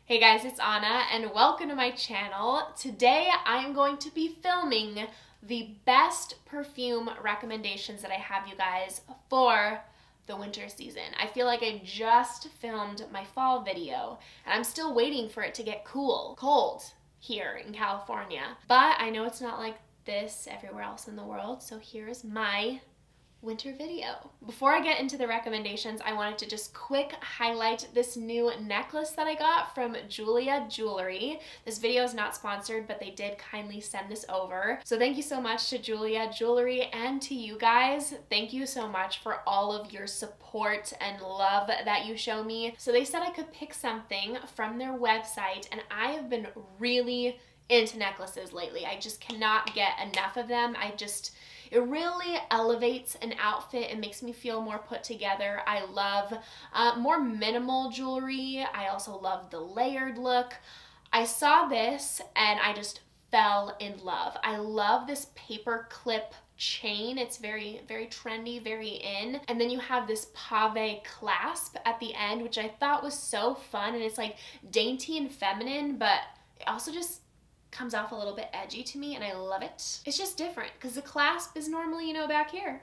Hey guys, it's Anna and welcome to my channel. Today I'm going to be filming the best perfume recommendations that I have you guys for the winter season. I feel like I just filmed my fall video and I'm still waiting for it to get cold here in California. But I know it's not like this everywhere else in the world, so here's my winter video. Before I get into the recommendations, I wanted to just quick highlight this new necklace that I got from Julia Jewelry. This video is not sponsored, but they did kindly send this over. So thank you so much to Julia Jewelry and to you guys. Thank you so much for all of your support and love that you show me. So they said I could pick something from their website, and I have been really into necklaces lately. I just cannot get enough of them. It really elevates an outfit and makes me feel more put together. I love more minimal jewelry. I also love the layered look. I saw this and I just fell in love. I love this paper clip chain. It's very, very trendy, very in. And then you have this pave clasp at the end, which I thought was so fun. And it's like dainty and feminine, but it also just comes off a little bit edgy to me, and I love it. It's just different because the clasp is normally, you know, back here.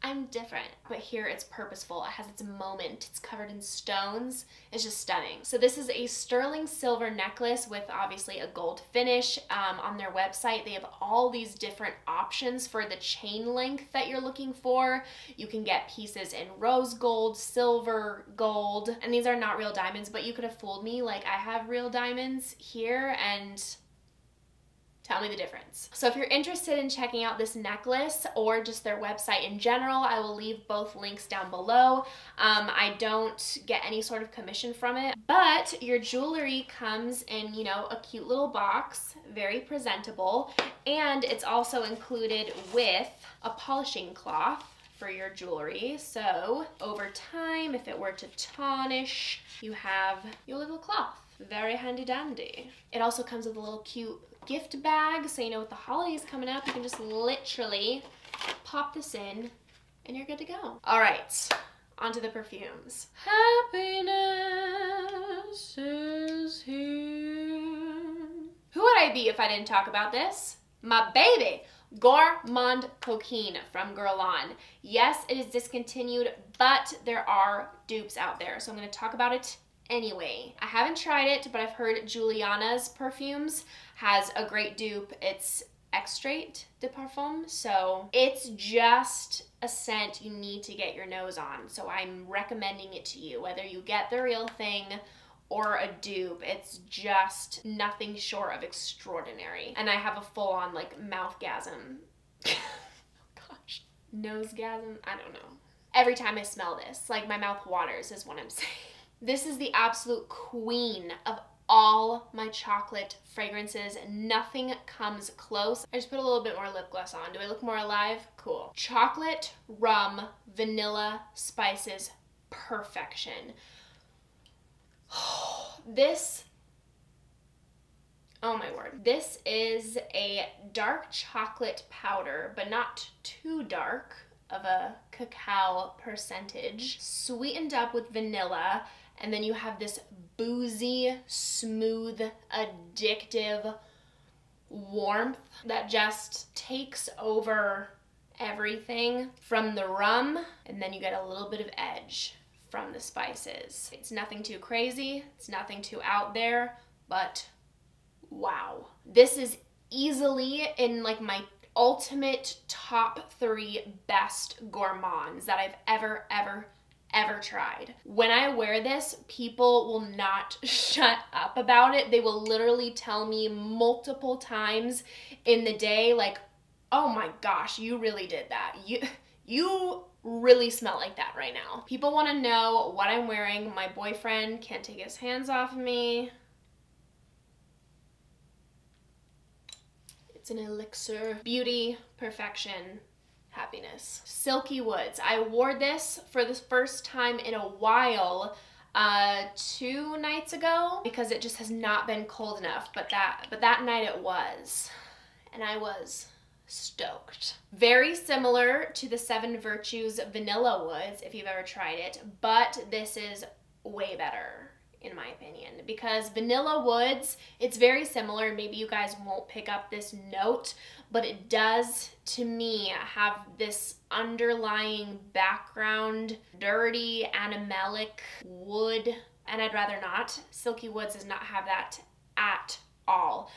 I'm different, but here it's purposeful. It has its moment. It's covered in stones. It's just stunning. So this is a sterling silver necklace with obviously a gold finish. On their website, they have all these different options for the chain length that you're looking for. You can get pieces in rose gold, silver, gold, and these are not real diamonds, but you could have fooled me. Like, I have real diamonds here, and tell me the difference. So if you're interested in checking out this necklace or just their website in general, I will leave both links down below. I don't get any sort of commission from it, but your jewelry comes in, you know, a cute little box, very presentable, and it's also included with a polishing cloth for your jewelry. So over time, if it were to tarnish, you have your little cloth. Very handy dandy. It also comes with a little cute gift bag, so you know with the holidays coming up, you can just literally pop this in and you're good to go. All right, onto the perfumes. Happiness is here. Who would I be if I didn't talk about this? My baby, Gourmand Coquin from Guerlain. Yes, it is discontinued, but there are dupes out there, so I'm going to talk about it anyway. I haven't tried it, but I've heard Juliana's Perfumes has a great dupe. It's Extrait de Parfum, so it's just a scent you need to get your nose on. So I'm recommending it to you, whether you get the real thing or a dupe. It's just nothing short of extraordinary. And I have a full-on like mouthgasm. Gosh, nosegasm, I don't know. Every time I smell this, like my mouth waters is what I'm saying. This is the absolute queen of all my chocolate fragrances. Nothing comes close. I just put a little bit more lip gloss on. Do I look more alive? Cool. Chocolate, rum, vanilla, spices, perfection. This, oh my word. This is a dark chocolate powder, but not too dark of a cacao percentage, sweetened up with vanilla. And then you have this boozy, smooth, addictive warmth that just takes over everything from the rum, and then you get a little bit of edge from the spices. It's nothing too crazy, it's nothing too out there, but wow. This is easily in like my ultimate top 3 best gourmands that I've ever tried. When I wear this, people will not shut up about it. They will literally tell me multiple times in the day, like, oh my gosh, you really did that. You really smell like that right now. People want to know what I'm wearing. My boyfriend can't take his hands off of me. It's an elixir. Beauty, perfection, happiness. Silky Woods. I wore this for the first time in a while 2 nights ago because it just has not been cold enough, but that night it was, and I was stoked. Very similar to the Seven Virtues Vanilla Woods if you've ever tried it, but this is way better in my opinion, because Vanilla Woods, it's very similar. Maybe you guys won't pick up this note, but it does, to me, have this underlying background, dirty, animalic wood, and I'd rather not. Silky Woods does not have that at all.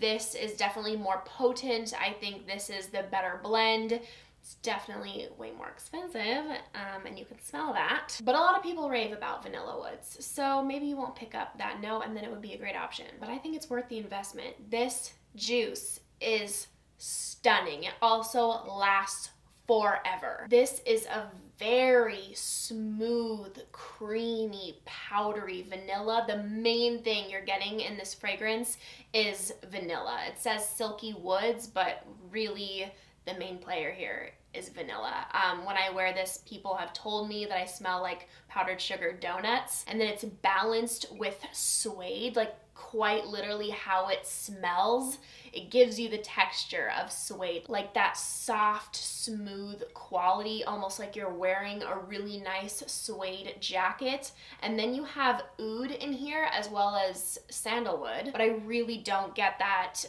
This is definitely more potent. I think this is the better blend. It's definitely way more expensive, and you can smell that. But a lot of people rave about Vanilla Woods, so maybe you won't pick up that note, and then it would be a great option. But I think it's worth the investment. This juice is stunning. It also lasts forever. This is a very smooth, creamy, powdery vanilla. The main thing you're getting in this fragrance is vanilla. It says Silky Woods, but really the main player here is vanilla. When I wear this, people have told me that I smell like powdered sugar donuts, and then it's balanced with suede, like quite literally how it smells. It gives you the texture of suede, like that soft, smooth quality, almost like you're wearing a really nice suede jacket. And then you have oud in here as well as sandalwood, but I really don't get that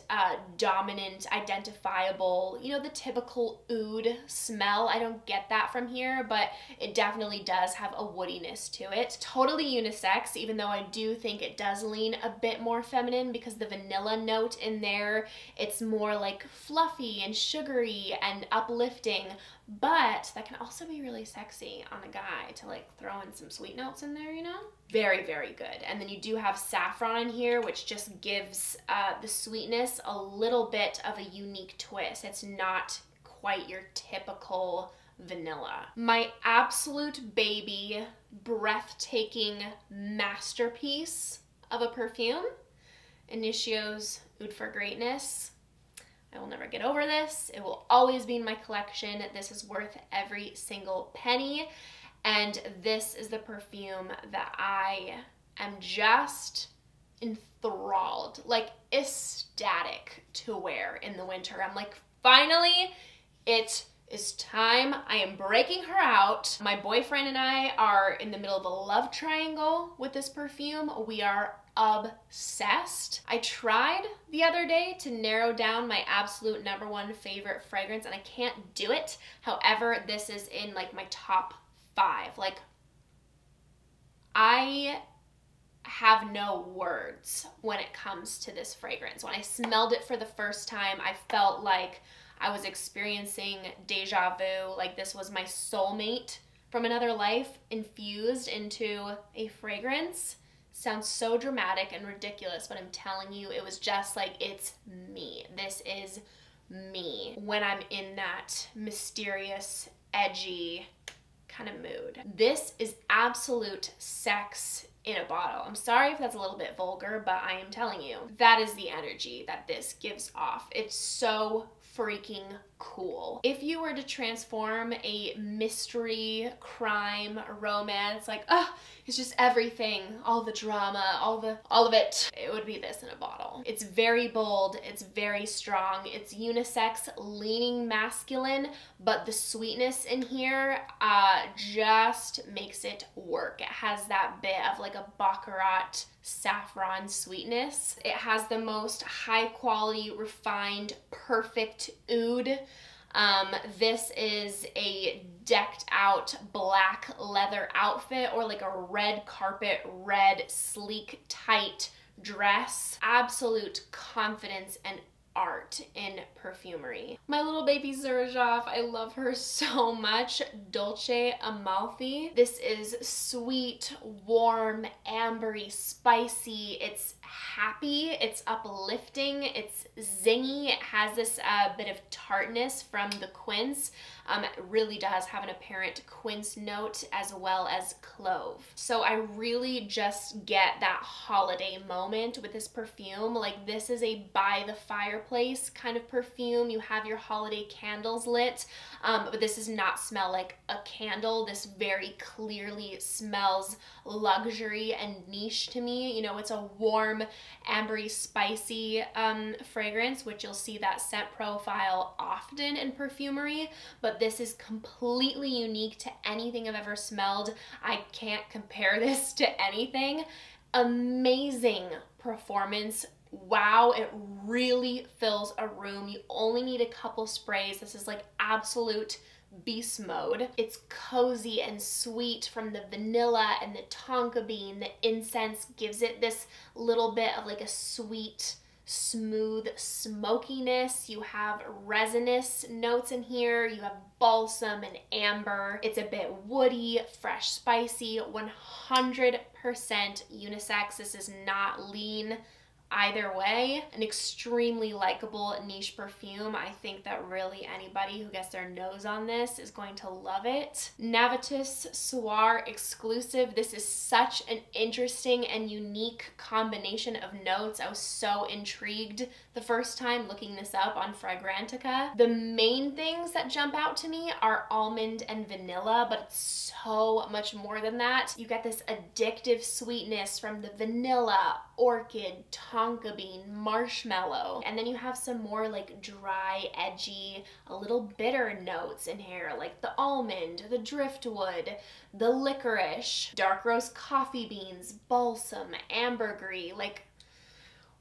dominant, identifiable, you know, the typical oud smell. I don't get that from here, but it definitely does have a woodiness to it. Totally unisex, even though I do think it does lean a bit more feminine, because the vanilla note in there, it's more like fluffy and sugary and uplifting, but that can also be really sexy on a guy to like throw in some sweet notes in there, you know? Very, very good. And then you do have saffron in here, which just gives the sweetness a little bit of a unique twist. It's not quite your typical vanilla. My absolute baby, breathtaking masterpiece of a perfume, Initio's Oud for Greatness. I will never get over this. It will always be in my collection. This is worth every single penny. And this is the perfume that I am just enthralled, like ecstatic to wear in the winter. I'm like, finally, it is time. I am breaking her out. My boyfriend and I are in the middle of a love triangle with this perfume. We are obsessed. I tried the other day to narrow down my absolute #1 favorite fragrance, and I can't do it. However, this is in like my top 5. Like, I have no words when it comes to this fragrance. When I smelled it for the first time, I felt like I was experiencing deja vu, like this was my soulmate from another life infused into a fragrance. Sounds so dramatic and ridiculous, but I'm telling you, it was just like, it's me. This is me when I'm in that mysterious, edgy kind of mood. This is absolute sex in a bottle. I'm sorry if that's a little bit vulgar, but I am telling you, that is the energy that this gives off. It's so freaking cool. If you were to transform a mystery, crime, romance, like, oh, it's just everything, all the drama, all of it, it would be this in a bottle. It's very bold, it's very strong, it's unisex, leaning masculine, but the sweetness in here just makes it work. It has that bit of like a baccarat saffron sweetness. It has the most high quality, refined, perfect oud. This is a decked out black leather outfit, or like a red carpet, red, sleek, tight dress. Absolute confidence and art in perfumery. My little baby Xerjoff, I love her so much. Dolce Amalfi. This is sweet, warm, ambery, spicy. It's happy, it's uplifting, it's zingy. It has this bit of tartness from the quince. It really does have an apparent quince note as well as clove. So I really just get that holiday moment with this perfume. Like, this is a by the fireplace kind of perfume. You have your holiday candles lit, but this does not smell like a candle. This very clearly smells luxury and niche to me. You know, it's a warm, warm, ambery, spicy fragrance, which you'll see that scent profile often in perfumery, but this is completely unique to anything I've ever smelled. I can't compare this to anything. Amazing performance. Wow, it really fills a room. You only need a couple sprays. This is like absolute beast mode. It's cozy and sweet from the vanilla and the tonka bean. The incense gives it this little bit of like a sweet, smooth smokiness. You have resinous notes in here. You have balsam and amber. It's a bit woody, fresh, spicy, 100% unisex. This is not lean either way. An extremely likable niche perfume. I think that really anybody who gets their nose on this is going to love it. Navitus Soir Exclusive. This is such an interesting and unique combination of notes. I was so intrigued the first time looking this up on Fragrantica. The main things that jump out to me are almond and vanilla, but it's so much more than that. You get this addictive sweetness from the vanilla, orchid, tonka bean, marshmallow, and then you have some more like dry, edgy, a little bitter notes in here, like the almond, the driftwood, the licorice, dark roast coffee beans, balsam, ambergris, like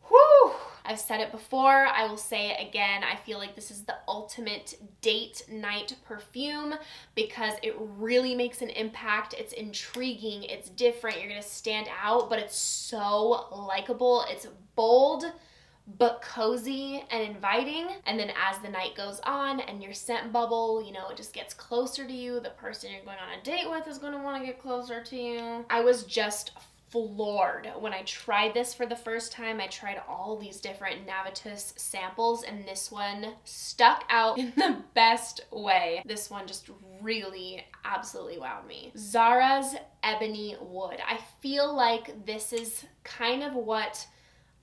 whew! I've said it before, I will say it again. I feel like this is the ultimate date night perfume because it really makes an impact. It's intriguing, it's different, you're gonna stand out, but it's so likable. It's bold, but cozy and inviting. And then as the night goes on and your scent bubble, you know, it just gets closer to you. The person you're going on a date with is gonna wanna get closer to you. I was just floored when I tried this for the first time. I tried all these different Navitus samples and this one stuck out in the best way. This one just really absolutely wowed me. Zara's Ebony Wood. I feel like this is kind of what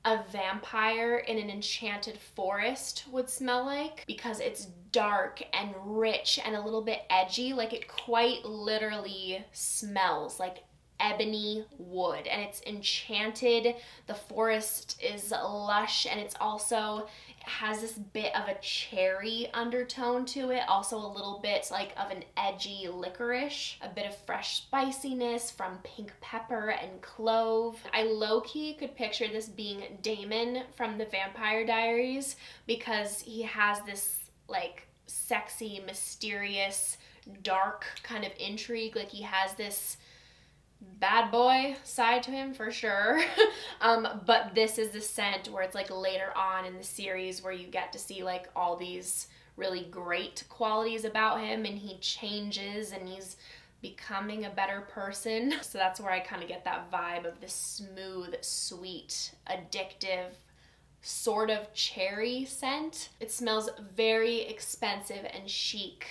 a vampire in an enchanted forest would smell like because it's dark and rich and a little bit edgy. Like it quite literally smells like ebony wood and it's enchanted. The forest is lush and it's also has this bit of a cherry undertone to it, also a little bit like of an edgy licorice, a bit of fresh spiciness from pink pepper and clove. I low-key could picture this being Damon from the Vampire Diaries because he has this like sexy, mysterious, dark kind of intrigue. Like he has this bad boy side to him for sure. But this is the scent where it's like later on in the series where you get to see like all these really great qualities about him and he changes and he's becoming a better person. So that's where I kind of get that vibe of this smooth, sweet, addictive, sort of cherry scent. It smells very expensive and chic.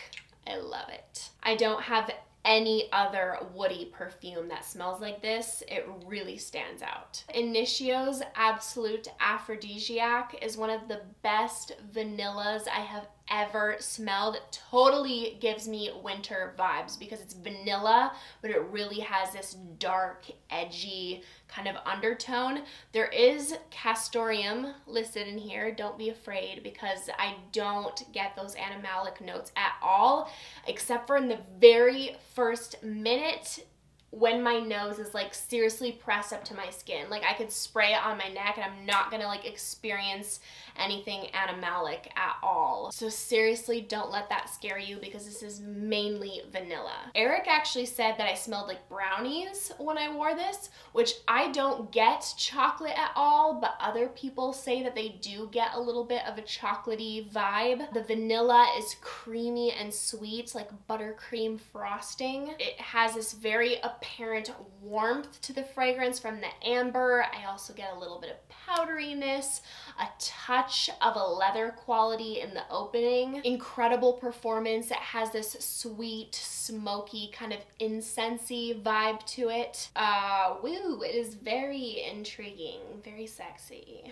I love it. I don't have any other woody perfume that smells like this. It really stands out. Initio's Absolute Aphrodisiac is one of the best vanillas I have ever smelled. It totally gives me winter vibes because it's vanilla, but it really has this dark, edgy kind of undertone. There is castoreum listed in here. Don't be afraid because I don't get those animalic notes at all, except for in the very first minute when my nose is like seriously pressed up to my skin. Like I could spray it on my neck and I'm not gonna like experience anything animalic at all. So seriously, don't let that scare you because this is mainly vanilla. Eric actually said that I smelled like brownies when I wore this, which I don't get chocolate at all, but other people say that they do get a little bit of a chocolatey vibe. The vanilla is creamy and sweet, like buttercream frosting. It has this very apparent warmth to the fragrance from the amber. I also get a little bit of powderiness, a touch of a leather quality in the opening. Incredible performance. It has this sweet, smoky, kind of incensey vibe to it. Woo, it is very intriguing, very sexy.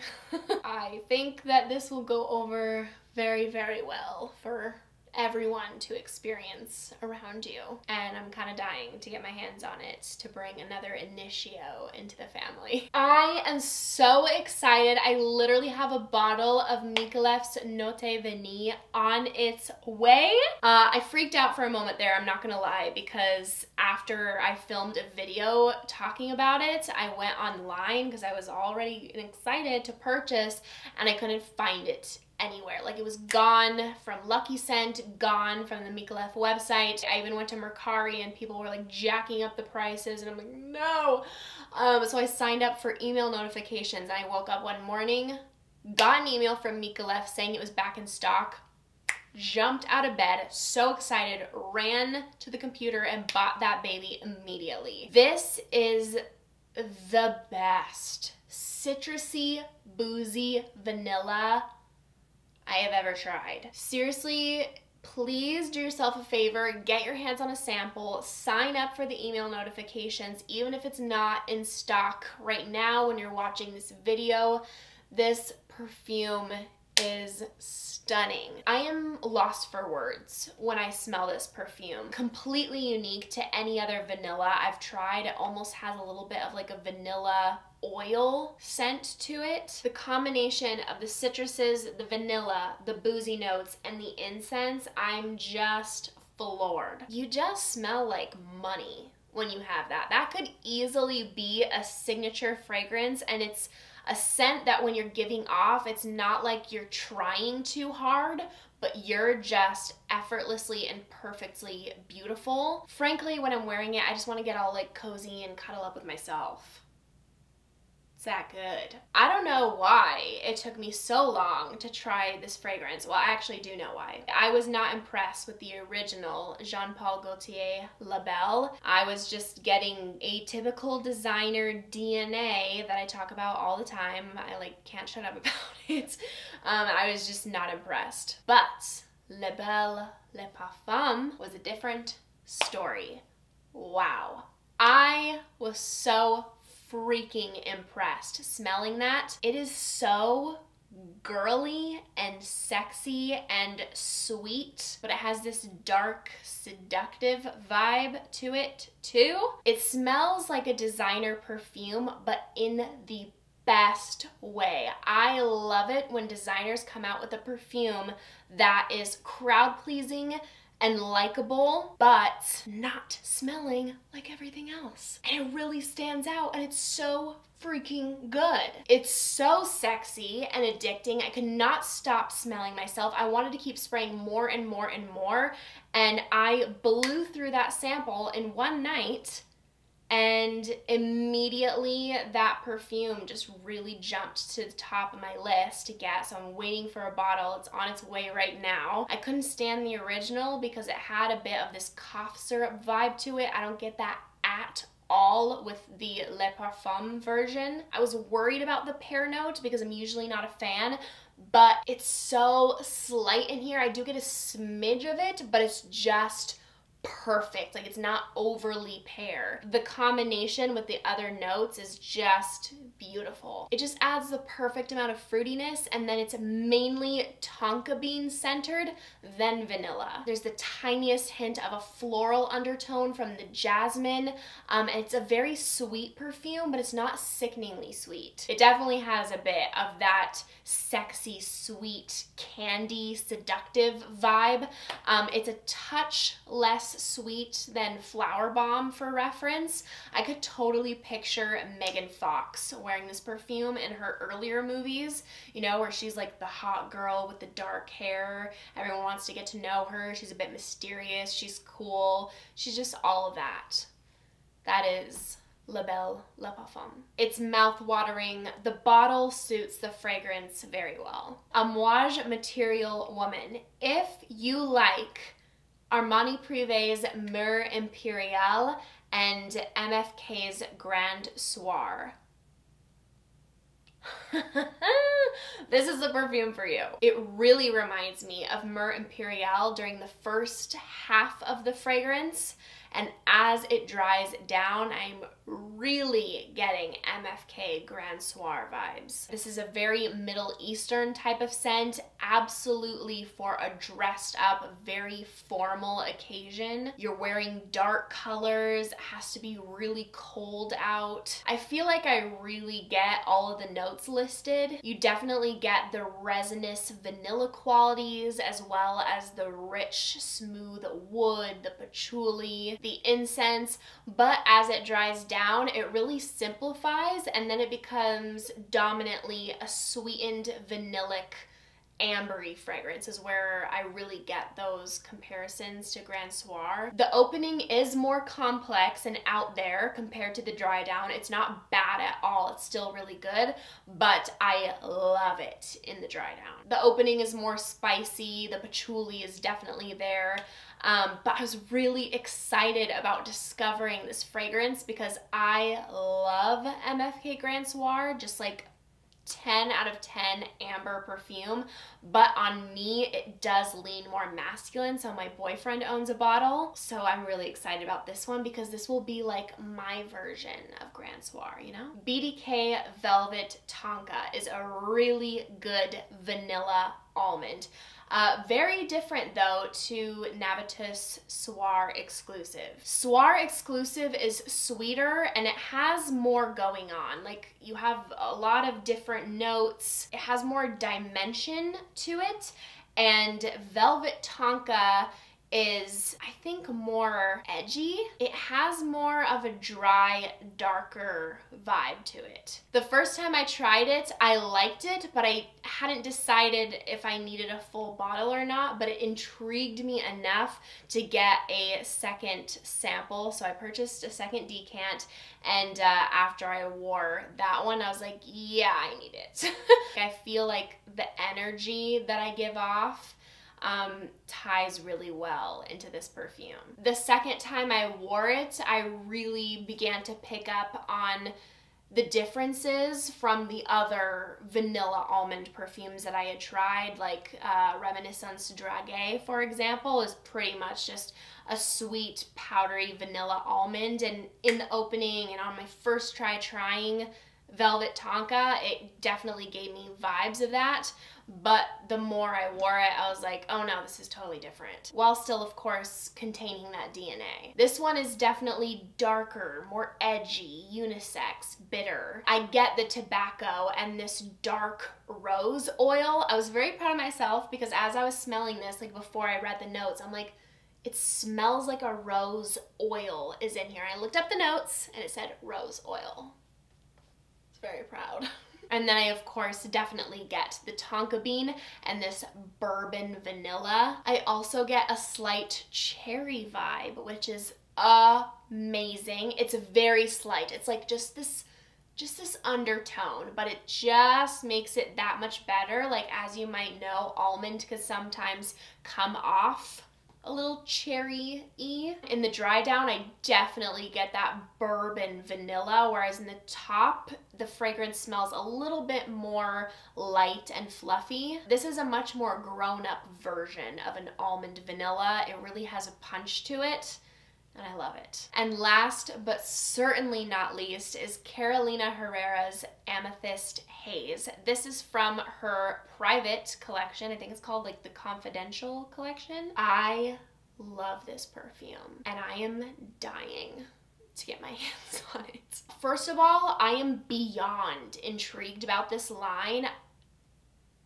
I think that this will go over very, very well for everyone to experience around you. And I'm kind of dying to get my hands on it to bring another Initio into the family. I am so excited. I literally have a bottle of Mikelef's Note Vanille on its way. I freaked out for a moment there, I'm not gonna lie, because after I filmed a video talking about it, I went online because I was already excited to purchase and I couldn't find it anywhere. Like, it was gone from Luckyscent, gone from the Mikelef website. I even went to Mercari and people were like jacking up the prices and I'm like, no. So I signed up for email notifications and I woke up one morning, got an email from Mikelef saying it was back in stock, jumped out of bed, so excited, ran to the computer and bought that baby immediately. This is the best citrusy, boozy vanilla I have ever tried. Seriously, please do yourself a favor, get your hands on a sample, sign up for the email notifications, even if it's not in stock right now when you're watching this video. This perfume is stunning. I am lost for words when I smell this perfume. Completely unique to any other vanilla I've tried. It almost has a little bit of like a vanilla oil scent to it. The combination of the citruses, the vanilla, the boozy notes, and the incense, I'm just floored. You just smell like money when you have that. That could easily be a signature fragrance, and it's a scent that when you're giving off, it's not like you're trying too hard, but you're just effortlessly and perfectly beautiful. Frankly, when I'm wearing it, I just want to get all like cozy and cuddle up with myself. It's that good. I don't know why it took me so long to try this fragrance. Well, I actually do know why. I was not impressed with the original Jean Paul Gaultier La Belle. I was just getting atypical designer DNA that I talk about all the time. I like can't shut up about it. I was just not impressed. But La Belle Le Parfum was a different story. Wow. I was so freaking impressed smelling that. It is so girly and sexy and sweet, but it has this dark, seductive vibe to it too. It smells like a designer perfume, but in the best way. I love it when designers come out with a perfume that is crowd-pleasing and likable, but not smelling like everything else. And it really stands out, and it's so freaking good. It's so sexy and addicting. I could not stop smelling myself. I wanted to keep spraying more and more and more, and I blew through that sample in one night, and immediately that perfume just really jumped to the top of my list to get, so I'm waiting for a bottle. It's on its way right now. I couldn't stand the original because it had a bit of this cough syrup vibe to it. I don't get that at all with the Le Parfum version. I was worried about the pear note because I'm usually not a fan, but it's so slight in here. I do get a smidge of it, but it's just perfect. Like, it's not overly pear. The combination with the other notes is just beautiful. It just adds the perfect amount of fruitiness, and then it's mainly tonka bean centered, then vanilla. There's the tiniest hint of a floral undertone from the jasmine, and it's a very sweet perfume, but it's not sickeningly sweet. It definitely has a bit of that sexy, sweet, candy, seductive vibe. It's a touch less sweet than Flower Bomb for reference. I could totally picture Megan Fox wearing this perfume in her earlier movies, you know, where she's like the hot girl with the dark hair. Everyone wants to get to know her. She's a bit mysterious. She's cool. She's just all of that. That is La Belle Le Parfum. It's mouth-watering. The bottle suits the fragrance very well. Amouage Material Woman. If you like Armani Privé's Mur Impérial and MFK's Grand Soir, This is the perfume for you. It really reminds me of Myrrh Imperial during the first half of the fragrance, and as it dries down, I'm really getting MFK Grand Soir vibes. This is a very Middle Eastern type of scent, absolutely for a dressed up, very formal occasion. You're wearing dark colors, it has to be really cold out. I feel like I really get all of the notes listed. You definitely get the resinous vanilla qualities as well as the rich, smooth wood, the patchouli, the incense, but as it dries down, it really simplifies and then it becomes dominantly a sweetened vanillic ambery fragrance is where I really get those comparisons to Grand Soir. The opening is more complex and out there compared to the dry down. It's not bad at all. It's still really good, but I love it in the dry down. The opening is more spicy. The patchouli is definitely there. But I was really excited about discovering this fragrance because I love MFK Grand Soir, just like 10 out of 10 amber perfume, but on me it does lean more masculine, so my boyfriend owns a bottle, so I'm really excited about this one because this will be like my version of Grand Soir, you know? BDK Velvet Tonka is a really good vanilla almond. Very different though to Navitus Soir Exclusive. Soir Exclusive is sweeter and it has more going on. Like you have a lot of different notes. It has more dimension to it, and Velvet Tonka is, I think, more edgy. It has more of a dry, darker vibe to it. The first time I tried it, I liked it, but I hadn't decided if I needed a full bottle or not, but it intrigued me enough to get a second sample. So I purchased a second decant, and after I wore that one, I was like, yeah, I need it. I feel like the energy that I give off ties really well into this perfume. The second time I wore it, I really began to pick up on the differences from the other vanilla almond perfumes that I had tried, like Reminiscence Draguet, for example, is pretty much just a sweet, powdery vanilla almond. And in the opening and on my first trying Velvet Tonka, it definitely gave me vibes of that. But the more I wore it, I was like, oh no, this is totally different. While still, of course, containing that DNA. This one is definitely darker, more edgy, unisex, bitter. I get the tobacco and this dark rose oil. I was very proud of myself because as I was smelling this, like before I read the notes, I'm like, it smells like a rose oil is in here. I looked up the notes and it said rose oil. I was very proud. And then I, of course, definitely get the tonka bean and this bourbon vanilla. I also get a slight cherry vibe, which is amazing. It's very slight. It's like just this undertone, but it just makes it that much better. Like, as you might know, almond can sometimes come off a little cherry-y. In the dry down, I definitely get that bourbon vanilla, whereas in the top, the fragrance smells a little bit more light and fluffy. This is a much more grown-up version of an almond vanilla. It really has a punch to it, and I love it. And last but certainly not least is Carolina Herrera's Amethyst Haze. This is from her private collection. I think it's called like the Confidential collection. I love this perfume and I am dying to get my hands on it. First of all, I am beyond intrigued about this line.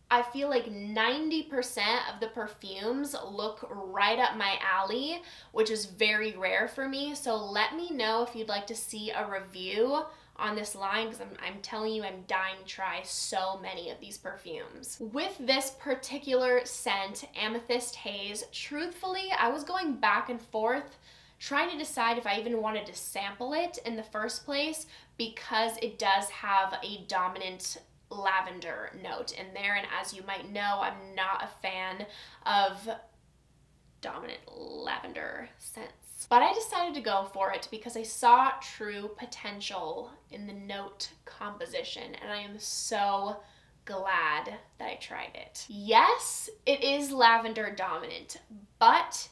I feel like 90% of the perfumes look right up my alley, which is very rare for me. So let me know if you'd like to see a review on this line, because I'm telling you, I'm dying to try so many of these perfumes. With this particular scent, Amethyst Haze, truthfully, I was going back and forth trying to decide if I even wanted to sample it in the first place, because it does have a dominant lavender note in there, and as you might know, I'm not a fan of dominant lavender scents. notes. But I decided to go for it because I saw true potential in the note composition, and I am so glad that I tried it. Yes, it is lavender dominant, but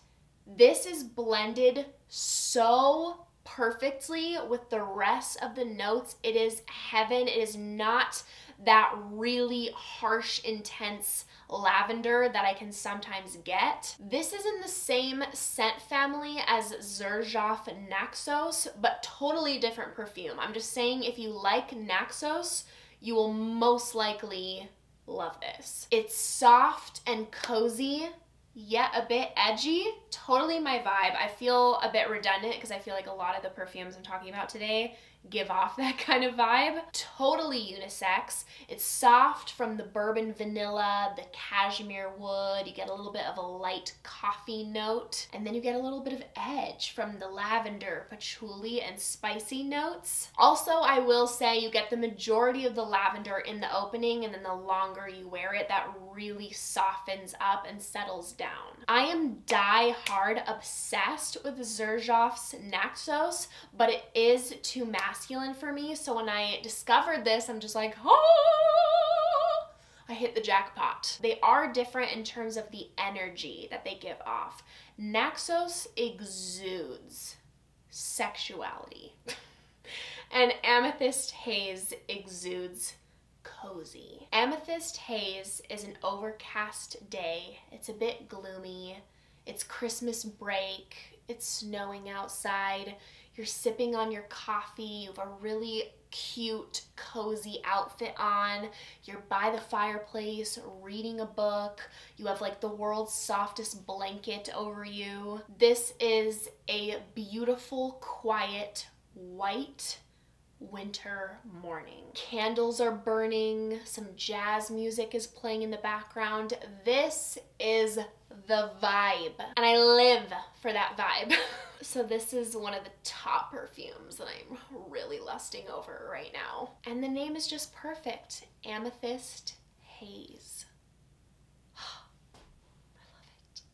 this is blended so perfectly with the rest of the notes. It is heaven. It is not that really harsh, intense lavender that I can sometimes get. This is in the same scent family as Xerjoff Naxos, but totally different perfume. I'm just saying, if you like Naxos, you will most likely love this. It's soft and cozy, yet a bit edgy. Totally my vibe. I feel a bit redundant because I feel like a lot of the perfumes I'm talking about today give off that kind of vibe. Totally unisex. It's soft from the bourbon vanilla, the cashmere wood. You get a little bit of a light coffee note, and then you get a little bit of edge from the lavender, patchouli, and spicy notes. Also, I will say you get the majority of the lavender in the opening, and then the longer you wear it, that really softens up and settles down. I am die-hard obsessed with Xerjoff's Naxos, but it is too masculine for me, so when I discovered this, I'm just like, oh! I hit the jackpot. They are different in terms of the energy that they give off. Naxos exudes sexuality, and Amethyst Haze exudes cozy. Amethyst Haze is an overcast day. It's a bit gloomy. It's Christmas break. It's snowing outside. You're sipping on your coffee. You have a really cute, cozy outfit on. You're by the fireplace reading a book. You have like the world's softest blanket over you. This is a beautiful, quiet, white winter morning. Candles are burning, some jazz music is playing in the background. This is the vibe, and I live for that vibe. So this is one of the top perfumes that I'm really lusting over right now. And the name is just perfect, Amethyst Haze.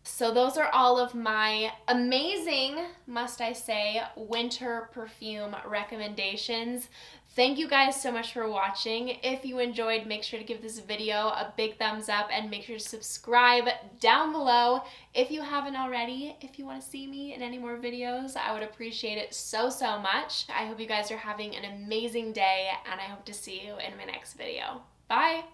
So those are all of my amazing, must I say, winter perfume recommendations. Thank you guys so much for watching. If you enjoyed, make sure to give this video a big thumbs up and make sure to subscribe down below if you haven't already. If you want to see me in any more videos, I would appreciate it so much. I hope you guys are having an amazing day, and I hope to see you in my next video. Bye!